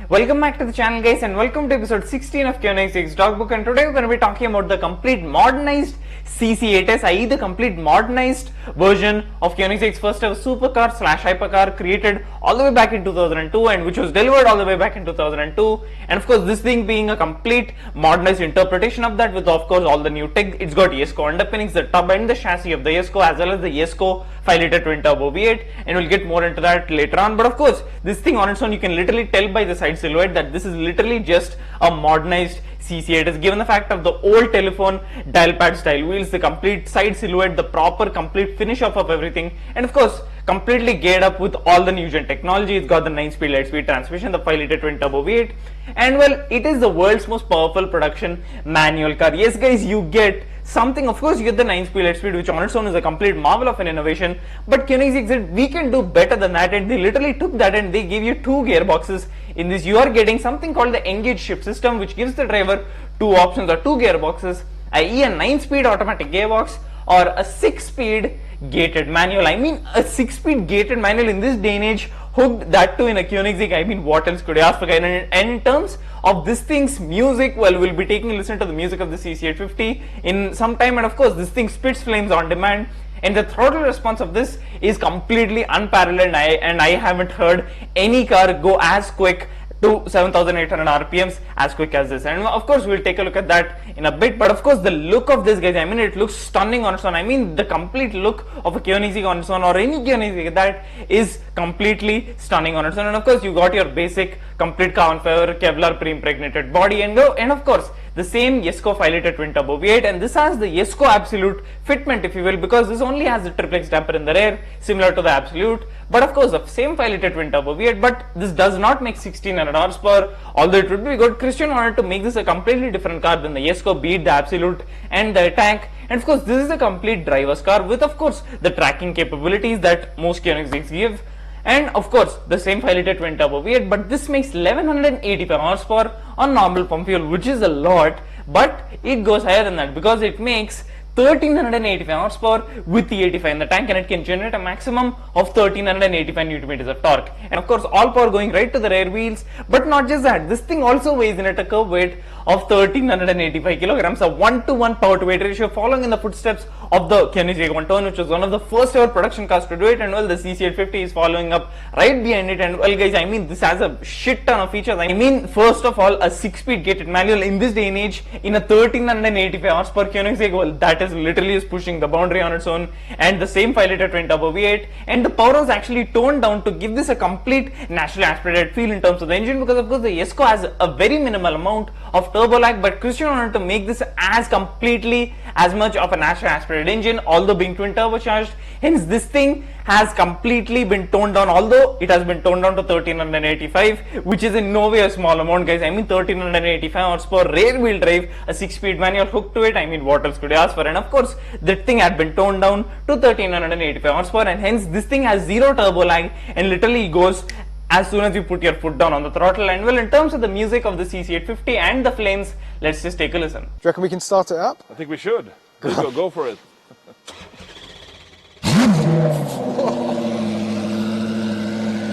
Welcome back to the channel guys, and welcome to episode 16 of Koenigsegg'S Dagbok. And today we're going to be talking about the complete modernized CC8S, i.e. the complete modernized version of Koenigsegg'S first ever supercar slash hypercar, created all the way back in 2002 and which was delivered all the way back in 2002. And of course this thing being a complete modernized interpretation of that, with of course all the new tech. It's got jesko underpinnings, the tub and the chassis of the jesko, as well as the jesko 5-liter twin turbo V8, and we'll get more into that later on. But of course this thing on its own, you can literally tell by the side silhouette that this is literally just a modernized CC8S, given the fact of the old telephone dial pad style wheels, the complete side silhouette, the proper complete finish off of everything, and of course completely geared up with all the new gen technology. It's got the 9-speed light-speed transmission, the 5-liter twin turbo V8, and well, it is the world's most powerful production manual car. Yes guys, you get something, of course you get the 9-speed light-speed, which on its own is a complete marvel of an innovation, but Koenigsegg said we can do better than that, and they literally took that and they gave you 2 gearboxes. In this you are getting something called the engage shift system, which gives the driver 2 options or 2 gearboxes, i.e. a 9-speed automatic gearbox or a 6-speed gated manual. I mean, a 6-speed gated manual in this day and age, hooked that too in a Koenigsegg. I mean, what else could you ask for? And in terms of this thing's music, well, we'll be taking a listen to the music of the CC850 in some time, and of course this thing spits flames on demand, and the throttle response of this is completely unparalleled, and I haven't heard any car go as quick to 7,800 RPMs as quick as this. And of course we'll take a look at that in a bit. But of course the look of this, guys, I mean, it looks stunning on its own. I mean, the complete look of a Koenigsegg on its own, or any Koenigsegg, that is completely stunning on its own. And of course you got your basic complete carbon fiber Kevlar pre-impregnated body, and of course the same jesko 5-liter twin turbo V8, and this has the jesko absolute fitment, if you will, because this only has the triplex damper in the rear, similar to the absolute. But of course the same 5-liter twin turbo V8, but this does not make 1600 horsepower, although it would be good. Christian wanted to make this a completely different car than the jesko, be it the absolute and the attack. And of course this is a complete driver's car with of course the tracking capabilities that most Koenigseggs give, and of course the same 5-liter twin turbo V8, but this makes 1185 horsepower on normal pump fuel, which is a lot, but it goes higher than that because it makes 1385 horsepower with the 85 in the tank, and it can generate a maximum of 1385 Newton meters of torque, and of course all power going right to the rear wheels. But not just that, this thing also weighs in at a curb weight of 1385 kilograms, a 1:1 power to weight ratio, following in the footsteps of the Koenigsegg 1-ton, which was one of the first ever production cars to do it. And well, the CC850 is following up right behind it. And well guys, I mean, this has a shit ton of features. I mean, first of all, a 6-speed gated manual in this day and age in a 1385 horsepower Koenigsegg, well, that is literally is pushing the boundary on its own. And the same 5-liter twin turbo V8, and the power was actually toned down to give this a complete naturally aspirated feel in terms of the engine, because of course the jesko has a very minimal amount of turbo lag, but Christian wanted to make this as completely as much of a naturally aspirated engine, although being twin turbocharged. Hence this thing has completely been toned down, although it has been toned down to 1385, which is in no way a small amount, guys. I mean, 1385 horsepower rear wheel drive, a 6-speed manual hooked to it. I mean, what else could you ask for? And of course that thing had been toned down to 1385 horsepower, and hence this thing has zero turbo lag and literally goes as soon as you put your foot down on the throttle. And well, in terms of the music of the CC850 and the flames, let's just take a listen. Do you reckon we can start it up? I think we should. Go for it.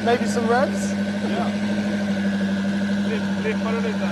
Maybe some revs? Yeah. Flippa det lite.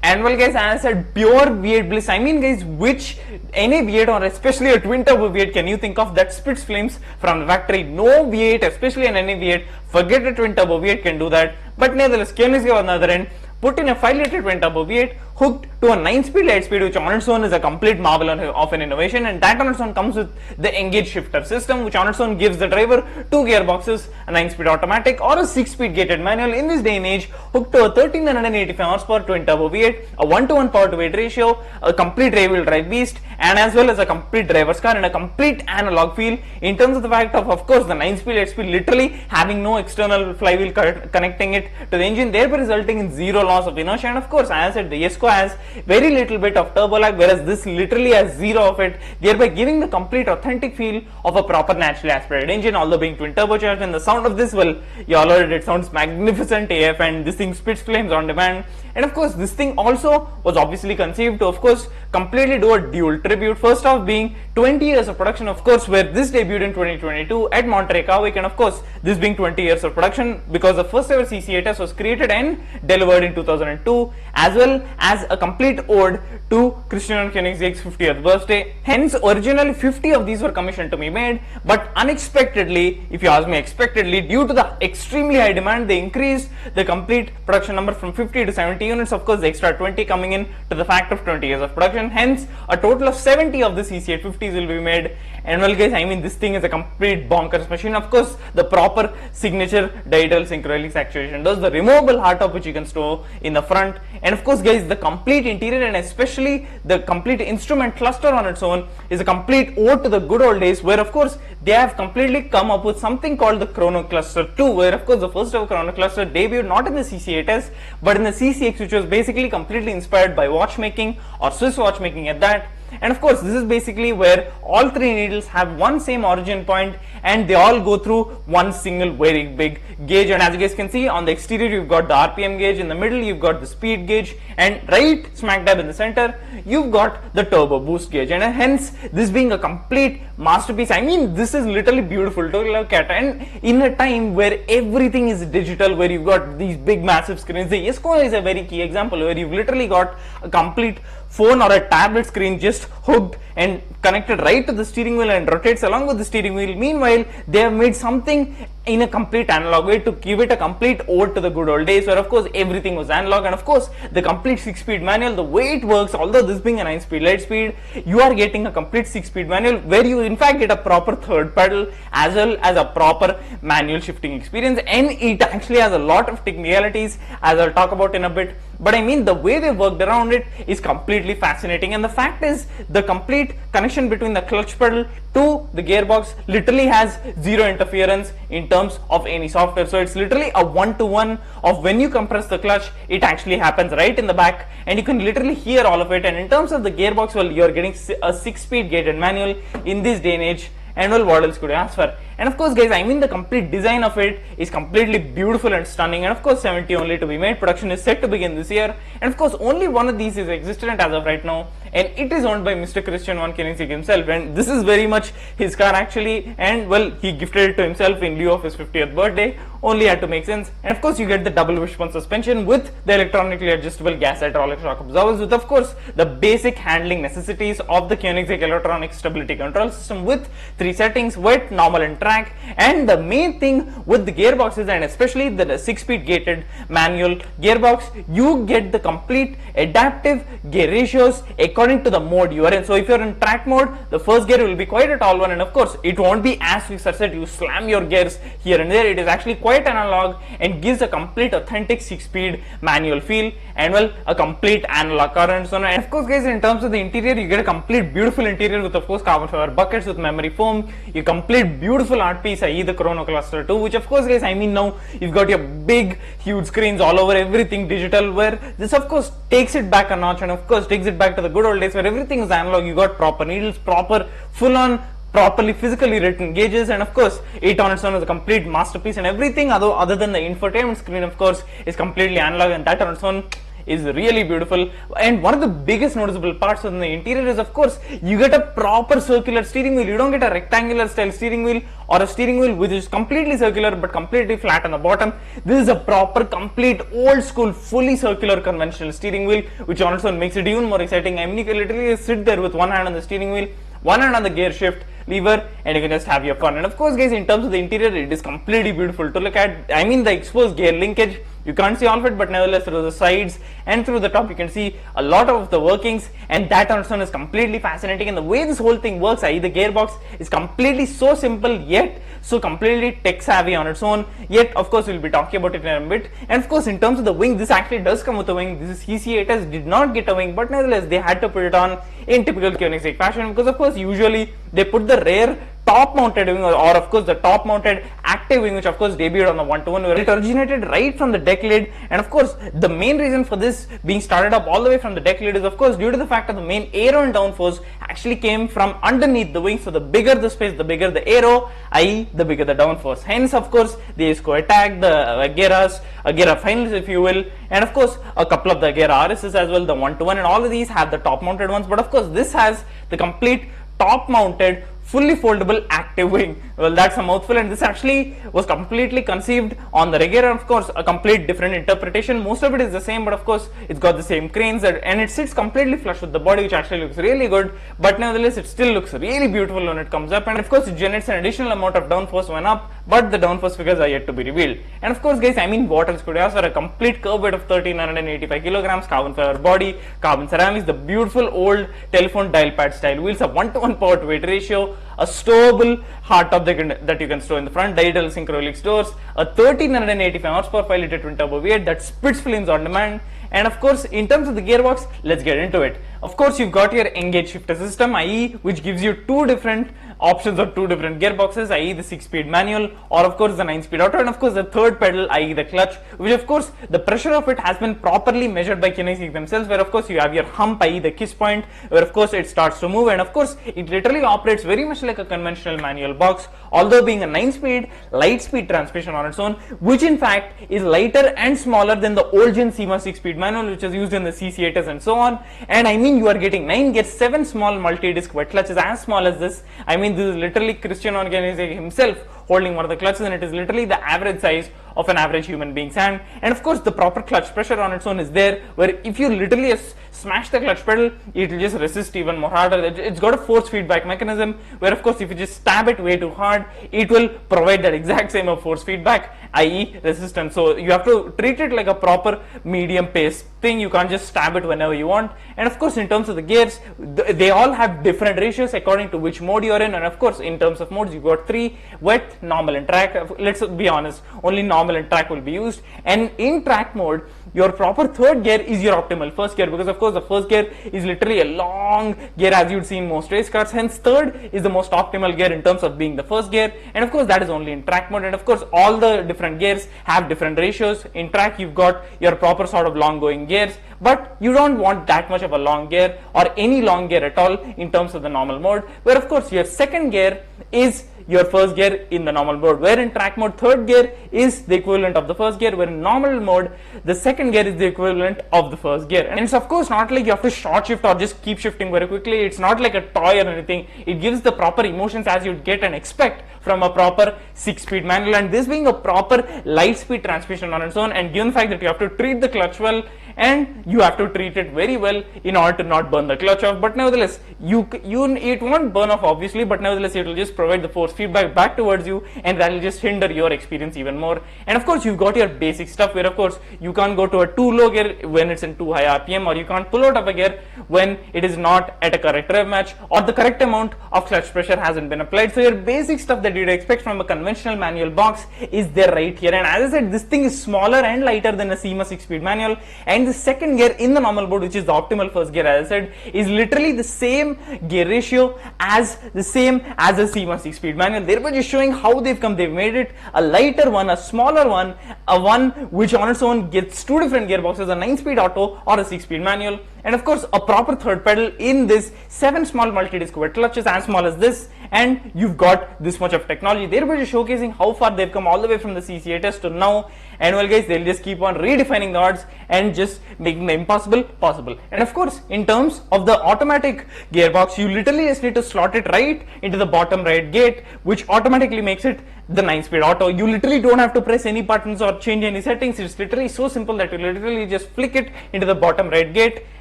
And well guys, as I said, pure V8 bliss. I mean guys, which any V8 or especially a twin turbo V8 can you think of that spits flames from the factory? No V8, especially an any V8, forget a twin turbo V8 can do that. But nevertheless, Koenigsegg on the other end put in a 5-liter twin turbo V8 hooked to a 9-speed light speed, which on its own is a complete marvel of an innovation, and that on its own comes with the engage shifter system, which on its own gives the driver 2 gearboxes, a 9-speed automatic or a 6-speed gated manual in this day and age, hooked to a 1385 horsepower twin turbo V8, a 1:1 power to weight ratio, a complete rear wheel drive beast, and as well as a complete driver's car and a complete analog feel, in terms of the fact of course the 9-speed light speed literally having no external flywheel connecting it to the engine, thereby resulting in zero loss of inertia. And of course, as I said, the jesko jesko has very little bit of turbo lag, whereas this literally has zero of it, thereby giving the complete authentic feel of a proper naturally aspirated engine, although being twin turbocharged. And the sound of this, well, you all heard it sounds magnificent AF, and this thing spits flames on demand. And of course, this thing also was obviously conceived to, of course, completely do a dual tribute. First off, being 20 years of production, of course, where this debuted in 2022 at Monterey Car Week, and of course, this being 20 years of production because the first ever CC8S was created and delivered in 2002, as well as a complete ode to Christian Koenigsegg's 50th birthday. Hence, originally 50 of these were commissioned to be made, but unexpectedly, if you ask me, expectedly, due to the extremely high demand, they increased the complete production number from 50 to 70 units. Of course, the extra 20 coming in to the fact of 20 years of production. Hence, a total of 70 of the CC850s will be made. And well, guys, I mean, this thing is a complete bonkers machine. Of course, the proper signature digital synchro-helix actuation does the removable hardtop which you can store in the front. And of course, guys, the complete interior and especially the complete instrument cluster on its own is a complete ode to the good old days, where of course they have completely come up with something called the Chrono Cluster 2, where of course the first ever Chrono Cluster debuted not in the CC8S but in the CCX, which was basically completely inspired by watchmaking or Swiss watchmaking at that. And of course, this is basically where all three needles have one same origin point and they all go through one single very big gauge. And as you guys can see, on the exterior you've got the RPM gauge, in the middle you've got the speed gauge, and right smack dab in the center you've got the turbo boost gauge. And hence, this being a complete masterpiece, I mean, this is literally beautiful to look at. And in a time where everything is digital, where you've got these big massive screens, the jesko is a very key example where you've literally got a complete phone or a tablet screen just hooked and connected right to the steering wheel and rotates along with the steering wheel. Meanwhile, they have made something in a complete analog way to give it a complete ode to the good old days, where of course everything was analog. And of course, the complete 6-speed manual, the way it works, although this being a 9-speed light speed, you are getting a complete 6-speed manual where you in fact get a proper third pedal as well as a proper manual shifting experience. And it actually has a lot of technicalities, as I'll talk about in a bit. But I mean, the way they worked around it is completely fascinating. And the fact is, the complete connection between the clutch pedal to the gearbox literally has zero interference in terms of any software. So it's literally a one-to-one of when you compress the clutch, it actually happens right in the back and you can literally hear all of it. And in terms of the gearbox, well, you're getting a 6-speed gated manual in this day and age. And well, what else could you ask for? And of course, guys, I mean, the complete design of it is completely beautiful and stunning. And of course, 70 only to be made. Production is set to begin this year. And of course, only one of these is existent as of right now. And it is owned by Mr. Christian von Koenigsegg himself. And this is very much his car actually. And well, he gifted it to himself in lieu of his 50th birthday. Only had to make sense. And of course, you get the double wishbone suspension with the electronically adjustable gas hydraulic shock absorbers, with of course the basic handling necessities of the Koenigsegg electronic stability control system with 3 settings: wet, normal and track. And the main thing with the gearboxes, and especially the 6-speed gated manual gearbox, you get the complete adaptive gear ratios according to the mode you are in. So if you're in track mode, the first gear will be quite a tall one, and of course it won't be as fixed that you slam your gears here and there. It is actually quite analog and gives a complete authentic 6-speed manual feel, and well, a complete analog car. And so on. And of course, guys, in terms of the interior, you get a complete beautiful interior with of course carbon fiber buckets with memory foam, you complete beautiful art piece, i.e. the Chrono Cluster 2, which of course, guys, I mean, now you've got your big huge screens all over, everything digital, where this of course takes it back a notch and of course takes it back to the good old days where everything is analog. You got proper needles, proper full on properly physically written gauges, and of course it on its own is a complete masterpiece. And everything other than the infotainment screen of course is completely analog, and that on its own is really beautiful. And one of the biggest noticeable parts of the interior is of course you get a proper circular steering wheel. You don't get a rectangular style steering wheel or a steering wheel which is completely circular but completely flat on the bottom. This is a proper complete old school fully circular conventional steering wheel, which on its own makes it even more exciting. I mean, you can literally sit there with one hand on the steering wheel, one hand on the gear shift lever, and you can just have your fun. And of course, guys, in terms of the interior, it is completely beautiful to look at. I mean, the exposed gear linkage, you can't see all of it, but nevertheless through the sides and through the top you can see a lot of the workings, and that on its own is completely fascinating. And the way this whole thing works, i.e. the gearbox, is completely so simple yet so completely tech savvy on its own. Yet of course we'll be talking about it in a bit. And of course, in terms of the wing, this actually does come with a wing. This is CC8S did not get a wing, but nevertheless they had to put it on in typical Koenigsegg fashion, because of course usually they put the rear top mounted wing, or of course the top mounted active wing, which of course debuted on the 121, where it originated right from the deck lid. And of course the main reason for this being started up all the way from the deck lid is of course due to the fact that the main aero and downforce actually came from underneath the wing. So the bigger the space, the bigger the aero, i.e. the bigger the downforce. Hence of course the jesko attack, the gear finals if you will, and of course a couple of the gear RSs as well, the 121, and all of these have the top mounted ones. But of course this has the complete top mounted fully foldable active wing. Well, that's a mouthful, and this actually was completely conceived on the regular. Of course a complete different interpretation. Most of it is the same, but of course it's got the same cranes, and it sits completely flush with the body, which actually looks really good. But nevertheless it still looks really beautiful when it comes up, and of course it generates an additional amount of downforce when up, but the downforce figures are yet to be revealed. And of course guys, I mean, what else could you ask for a complete curve weight of 1385 kilograms, carbon fiber body, carbon ceramics, the beautiful old telephone dial pad style wheels, a 1:1 power to weight ratio, a stowable hardtop that you can store in the front, digital synchro-helix doors, a 1385 horsepower 5-liter twin turbo V8 that spits flames on demand. And of course in terms of the gearbox, let's get into it. Of course you've got your engage shifter system, i.e. which gives you two different options of two different gearboxes, i.e. the 6-speed manual or of course the 9-speed auto, and of course the third pedal, i.e. the clutch, which of course the pressure of it has been properly measured by Koenigsegg themselves, where of course you have your hump, i.e. the kiss point, where of course it starts to move, and of course it literally operates very much like a conventional manual box, although being a 9-speed light speed transmission on its own, which in fact is lighter and smaller than the old gen SEMA 6-speed manual which is used in the CC8s and so on. And I mean, you are getting 9 gears, 7 small multi-disc wet clutches as small as this. I mean, this is literally Christian Koenigsegg himself holding one of the clutches, and it is literally the average size of an average human being's hand. And of course the proper clutch pressure on its own is there, where if you literally just smash the clutch pedal, it will just resist even more harder. It's got a force feedback mechanism, where of course if you just stab it way too hard, it will provide that exact same force feedback, i.e. resistance. So you have to treat it like a proper medium pace thing. You can't just stab it whenever you want. And of course in terms of the gears, they all have different ratios according to which mode you are in. And of course in terms of modes, you've got 3: wet, normal and track. Let's be honest, only normal and track will be used. And in track mode, your proper third gear is your optimal first gear, because of course the first gear is literally a long gear as you'd see in most race cars. Hence third is the most optimal gear in terms of being the first gear, and of course that is only in track mode. And of course all the different gears have different ratios. In track you've got your proper sort of long going gears, but you don't want that much of a long gear or any long gear at all in terms of the normal mode, where of course your second gear is your first gear in the normal mode, where in track mode third gear is the equivalent of the first gear, where in normal mode the second gear is the equivalent of the first gear. And it's of course not like you have to short shift or just keep shifting very quickly. It's not like a toy or anything. It gives the proper emotions as you'd get and expect from a proper 6-speed manual, and this being a proper light speed transmission on its own, and given the fact that you have to treat the clutch well and you have to treat it very well in order to not burn the clutch off, but nevertheless it won't burn off obviously, but nevertheless it will just provide the force feedback back towards you, and that will just hinder your experience even more. And of course you've got your basic stuff, where of course you can't go to a too low gear when it's in too high RPM, or you can't pull out of a gear when it is not at a correct rev match, or the correct amount of clutch pressure hasn't been applied. So your basic stuff that you'd expect from a conventional manual box is there right here. And as I said, this thing is smaller and lighter than a SEMA 6-speed manual, and the second gear in the normal mode, which is the optimal first gear, as I said, is literally the same gear ratio as a SEMA 6-speed manual, thereby just showing how they've come. They've made it a lighter one, a smaller one, a one which on its own gets two different gearboxes, a 9-speed auto or a 6-speed manual, and of course a proper third pedal in this 7 small multi-disc wet clutches as small as this, and you've got this much of technology, thereby just showcasing how far they've come all the way from the CC8s to now. And well guys, they'll just keep on redefining the odds and just making the impossible possible. And of course in terms of the automatic gearbox, you literally just need to slot it right into the bottom right gate, which automatically makes it the 9-speed auto. You literally don't have to press any buttons or change any settings. It's literally so simple that you literally just flick it into the bottom right gate,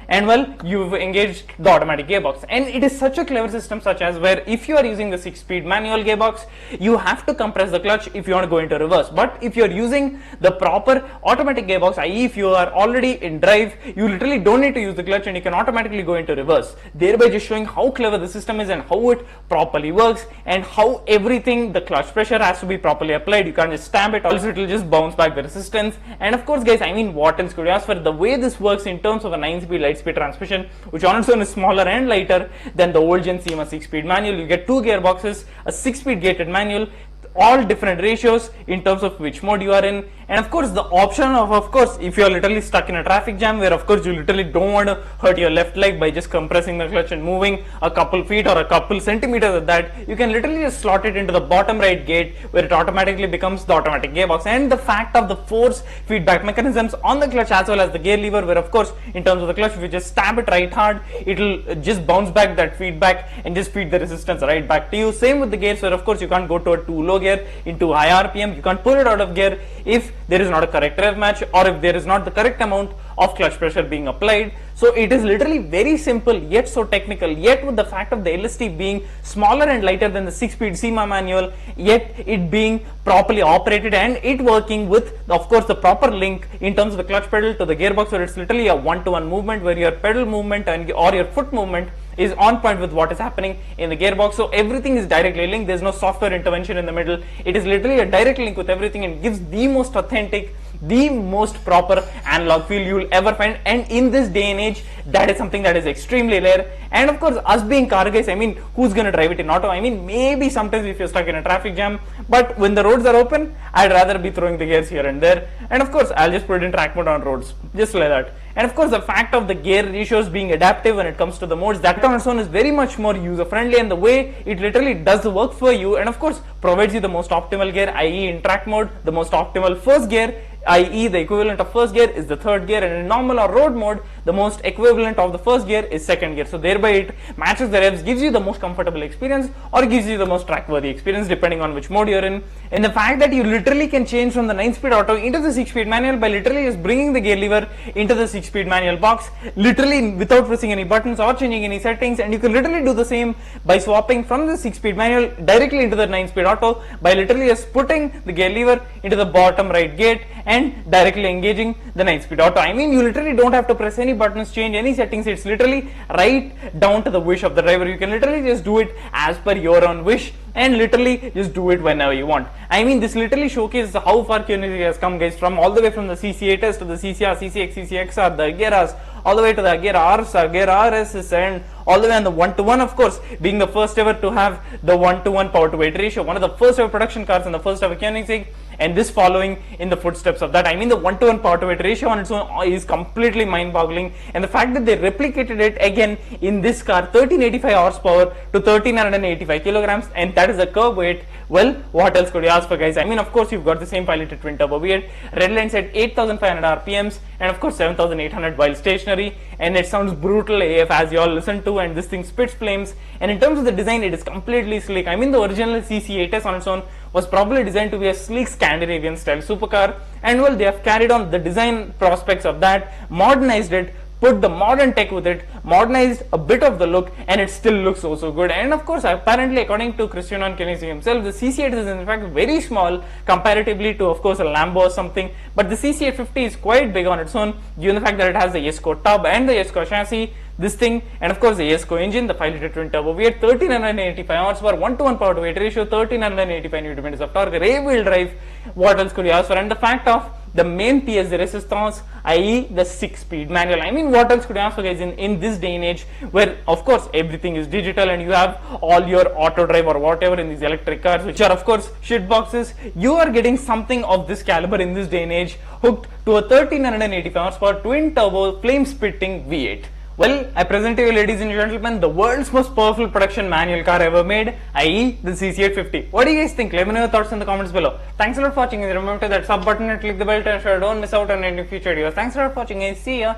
and well, you've engaged the automatic gearbox. And it is such a clever system, such as where if you are using the 6-speed manual gearbox, you have to compress the clutch if you want to go into reverse. But if you are using the proper automatic gearbox, i.e. if you are already in drive, you literally don't need to use the clutch and you can automatically go into reverse, thereby just showing how clever the system is and how it properly works, and how everything, the clutch pressure has to be properly applied. You can't just stamp it, else it will just bounce back the resistance. And of course guys, I mean, what else could you ask for? The way this works in terms of a 9-speed light 5-speed transmission, which on its own is smaller and lighter than the old gen SEMA 6-speed manual. You get 2 gearboxes, a 6-speed gated manual, all different ratios in terms of which mode you are in, and of course the option of course if you are literally stuck in a traffic jam where of course you literally don't want to hurt your left leg by just compressing the clutch and moving a couple feet or a couple centimeters at that, you can literally just slot it into the bottom right gate where it automatically becomes the automatic gearbox. And the fact of the force feedback mechanisms on the clutch as well as the gear lever, where of course in terms of the clutch if you just stab it right hard, it will just bounce back that feedback and just feed the resistance right back to you. Same with the gears, where of course you can't go to a too low gear into high RPM, you can't pull it out of gear if there is not a correct rev match or if there is not the correct amount of clutch pressure being applied. So it is literally very simple yet so technical, yet with the fact of the LST being smaller and lighter than the 6-speed SEMA manual, yet it being properly operated and it working with of course the proper link in terms of the clutch pedal to the gearbox, where it's literally a one-to-one movement where your pedal movement and or your foot movement is on point with what is happening in the gearbox. So everything is directly linked, there's no software intervention in the middle, it is literally a direct link with everything and gives the most authentic, the most proper analog feel you will ever find. And in this day and age, that is something that is extremely rare. And of course, us being car guys, I mean, who's gonna drive it in auto? I mean, maybe sometimes if you're stuck in a traffic jam, but when the roads are open, I'd rather be throwing the gears here and there. And of course, I'll just put it in track mode on roads, just like that. And of course, the fact of the gear ratios being adaptive when it comes to the modes, that on its own is very much more user friendly, and the way it literally does the work for you and of course provides you the most optimal gear, i.e. in track mode, the most optimal first gear, i.e. the equivalent of first gear is the third gear, and in normal or road mode the most equivalent of the first gear is second gear. So thereby it matches the revs, gives you the most comfortable experience or gives you the most track worthy experience depending on which mode you're in. And the fact that you literally can change from the 9-speed auto into the 6-speed manual by literally just bringing the gear lever into the 6-speed manual box, literally without pressing any buttons or changing any settings. And you can literally do the same by swapping from the 6-speed manual directly into the 9-speed auto by literally just putting the gear lever into the bottom right gate and directly engaging the 9-speed auto. I mean, you literally don't have to press any buttons, change any settings, it's literally right down to the wish of the driver. You can literally just do it as per your own wish and literally just do it whenever you want. I mean, this literally showcases how far Koenigsegg has come guys, from all the way from the CC8S to the CCR, CCX, CCXR, the Ageiras, all the way to the Agera Rs, Agera RS, and all the way on the 1-to-1, of course, being the first ever to have the 1-to-1 power to weight ratio, one of the first ever production cars and the first ever Koenigsegg, and this following in the footsteps of that. I mean, the 1-to-1 power to weight ratio on its own is completely mind boggling, and the fact that they replicated it again in this car, 1385 horsepower to 1385 kilograms, and that is a curb weight. Well, what else could you ask for guys? I mean, of course, you've got the same 5-liter twin turbo V8, red lines at 8500 RPMs and of course 7800 while stationary, and it sounds brutal AF as you all listen to, and this thing spits flames. And in terms of the design, it is completely sleek. I mean, the original CC8S on its own was probably designed to be a sleek Scandinavian style supercar, and well, they have carried on the design prospects of that, modernized it, put the modern tech with it, modernized a bit of the look, and it still looks so good. And of course, apparently according to Christian Koenigsegg himself, the CC8 is in fact very small comparatively to of course a Lambo or something, but the CC850 is quite big on its own, given the fact that it has the jesko tub and the jesko chassis, this thing, and of course the jesko engine, the 5-liter twin turbo V8, 1385 horsepower, 1-to-1 power to weight ratio, 1385 Nm of torque, rear wheel drive. What else could you ask for? And the fact of the main pièce de résistance, i.e. the 6-speed manual. I mean, what else could you ask for guys in this day and age where of course everything is digital and you have all your auto drive or whatever in these electric cars, which are of course shit boxes. You are getting something of this caliber in this day and age hooked to a 1385 horsepower twin turbo flame spitting V8. Well, I present to you, ladies and gentlemen, the world's most powerful production manual car ever made, i.e. the CC850. What do you guys think? Let me know your thoughts in the comments below. Thanks a lot for watching. Remember to hit that sub button and click the bell to ensure you don't miss out on any future videos. Thanks a lot for watching guys. See ya.